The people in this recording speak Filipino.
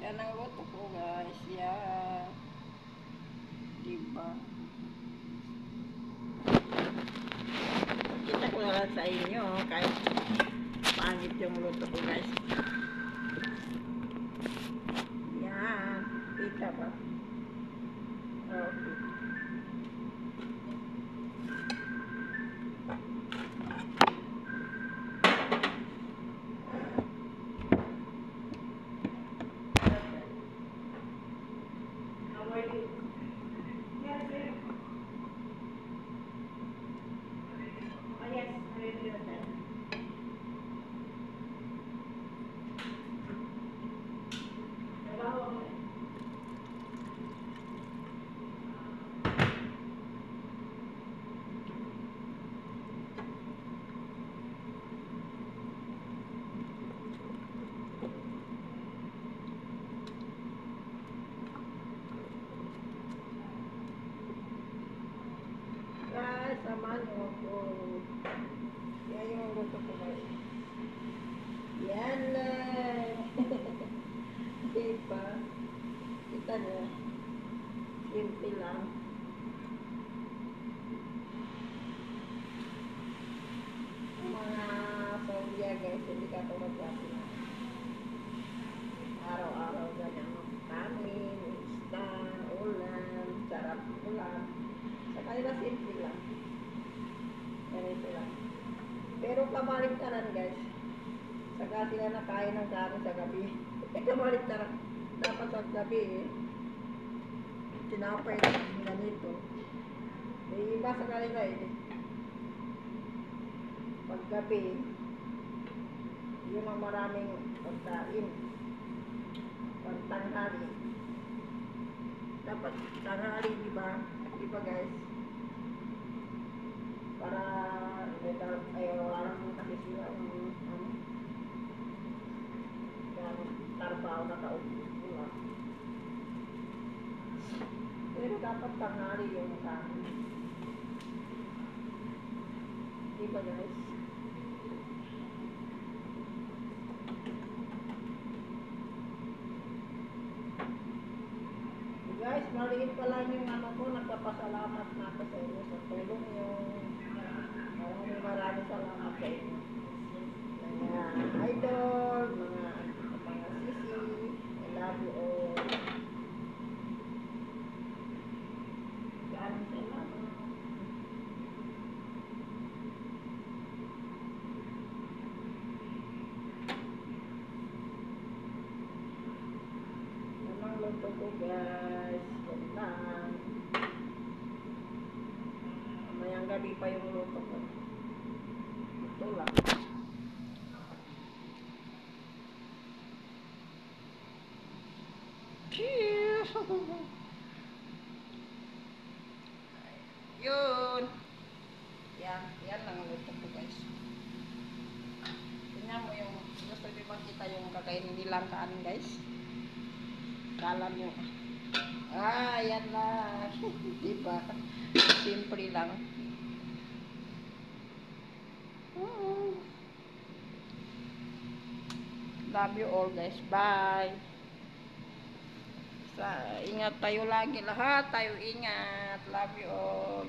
Yan ang luto ko guys. Yan. Diba? Kita ko na lang sa inyo kahit pangit yung luto ko guys. Yan. Kita ba? Okay. Guys, samahan nyo ako. Yan yung luto ko guys. Yan lang. Diba? Kita nyo. Simple lang. Mga Saudia guys, hindi ka ito mag-kasi na. Araw-araw ganyan. Kanin, isda, ulam, sarap ulam. Sa kanila simple lang. Ganito lang. Pero kamaligtaran guys. Saka sila nakain ng kanin sa gabi. Kamaligtaran. Dapat sa gabi tinapay ng ganito. May iba sa kanila paggabi, yun ang maraming pagkain. Pagtanghali. Dapat tanghali, diba? Diba guys? Para walang kasi sila trabaho na kaubos nila. Pero dapat tanghali yung kanin. Diba guys? Guys, maliit pa lang yung ko, nagpapasalamat na ako sa inyo sa tulong yung maraming salamat sa inyo. Mga idol, mga sisi, I love you all. Maraming salamat. Namang luto ko guys. Yan lang. Mamayang gabi pa yung luto ko. Ito lang. Yun. Yan lang ang luto ko guys. Tingnan mo yung gusto nyo makita yung kakainin nilang kanin guys. Kala nyo. Yan lang. Diba? Simple lang. Love you all guys. Bye. Ingat tayo lagi lahat. Tayo ingat. Love you all.